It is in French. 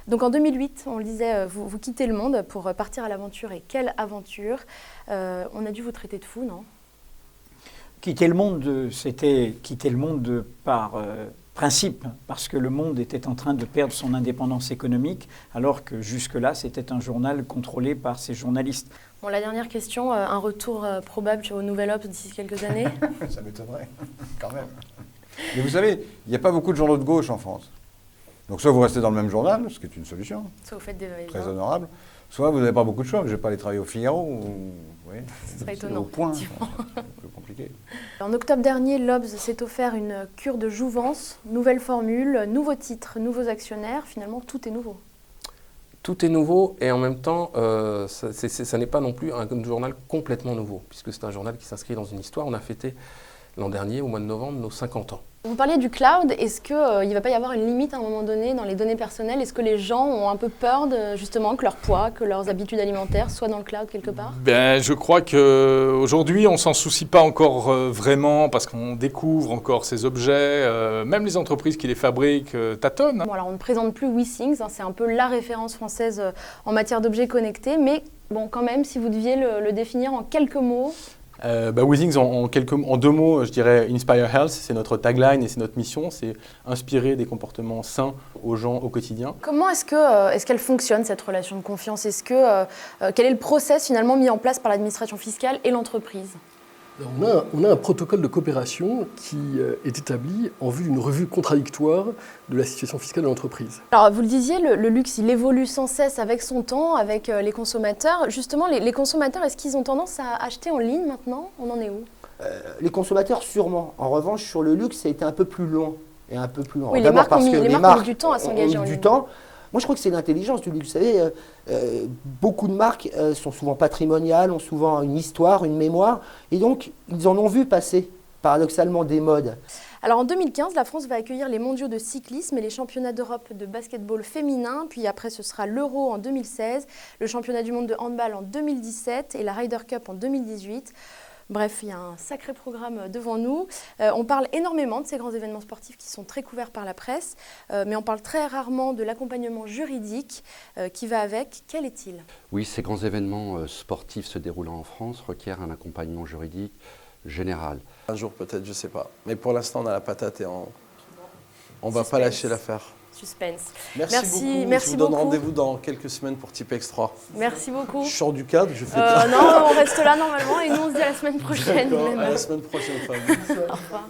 Donc en 2008, on le disait, vous quittez le monde pour partir à l'aventure. Et quelle aventure! On a dû vous traiter de fou, non? Quitter le monde, c'était quitter le monde par principe, parce que le Monde était en train de perdre son indépendance économique, alors que jusque-là, c'était un journal contrôlé par ses journalistes. Bon, la dernière question, un retour probable au Nouvel Obs d'ici quelques années? Ça m'étonnerait, quand même. Mais vous savez, il n'y a pas beaucoup de journaux de gauche en France. Donc soit vous restez dans le même journal, ce qui est une solution, Soit vous faites des va-et-vient. très honorable, soit vous n'avez pas beaucoup de choix, je ne vais pas aller travailler au Figaro, ou oui, Ce serait étonnant, au Point, c'est effectivement. un peu compliqué. En octobre dernier, l'Obs s'est offert une cure de jouvence, nouvelle formule, nouveaux titres, nouveaux actionnaires, finalement tout est nouveau. Tout est nouveau et en même temps, ça n'est pas non plus un journal complètement nouveau, puisque c'est un journal qui s'inscrit dans une histoire. On a fêté l'an dernier, au mois de novembre, nos 50 ans. Vous parliez du cloud, est-ce qu'il ne va pas y avoir une limite à un moment donné dans les données personnelles? Est-ce que les gens ont un peu peur justement que leur poids, que leurs habitudes alimentaires soient dans le cloud quelque part? Je crois qu'aujourd'hui, on ne s'en soucie pas encore vraiment parce qu'on découvre encore ces objets. Même les entreprises qui les fabriquent tâtonnent. Bon, alors on ne présente plus WeThings, c'est un peu la référence française en matière d'objets connectés, mais bon, quand même, si vous deviez le définir en quelques mots. WeThings, en 2 mots, je dirais Inspire Health, c'est notre tagline et c'est notre mission, c'est inspirer des comportements sains aux gens au quotidien. Comment est-ce qu'elle fonctionne cette relation de confiance? Quel est le process finalement mis en place par l'administration fiscale et l'entreprise? Alors, on a un protocole de coopération qui est établi en vue d'une revue contradictoire de la situation fiscale de l'entreprise. Alors, vous le disiez, le luxe, il évolue sans cesse avec son temps, avec les consommateurs. Justement, les consommateurs, est-ce qu'ils ont tendance à acheter en ligne maintenant? On en est où? Les consommateurs, sûrement. En revanche, sur le luxe, ça a été un peu plus long. Et un peu plus long. Oui, les marques ont mis du temps à s'engager en ligne. Moi, je crois que c'est l'intelligence du luxe. Vous savez, beaucoup de marques sont souvent patrimoniales, ont souvent une histoire, une mémoire. Et donc, ils en ont vu passer, paradoxalement, des modes. Alors, en 2015, la France va accueillir les mondiaux de cyclisme et les championnats d'Europe de basketball féminin. Puis après, ce sera l'Euro en 2016, le championnat du monde de handball en 2017 et la Ryder Cup en 2018. Bref, il y a un sacré programme devant nous. On parle énormément de ces grands événements sportifs qui sont très couverts par la presse, mais on parle très rarement de l'accompagnement juridique qui va avec. Quel est-il? Oui, ces grands événements sportifs se déroulant en France requièrent un accompagnement juridique général. Un jour peut-être, je ne sais pas. Mais pour l'instant, on a la patate et on ne va pas lâcher l'affaire. Suspense. Merci beaucoup. Merci je vous donne beaucoup. Rendez-vous dans quelques semaines pour Tipex 3. Merci beaucoup. Je sors du cadre, je fais non, on reste là normalement et nous on se dit à la semaine prochaine. D'accord, à la semaine prochaine. Au revoir.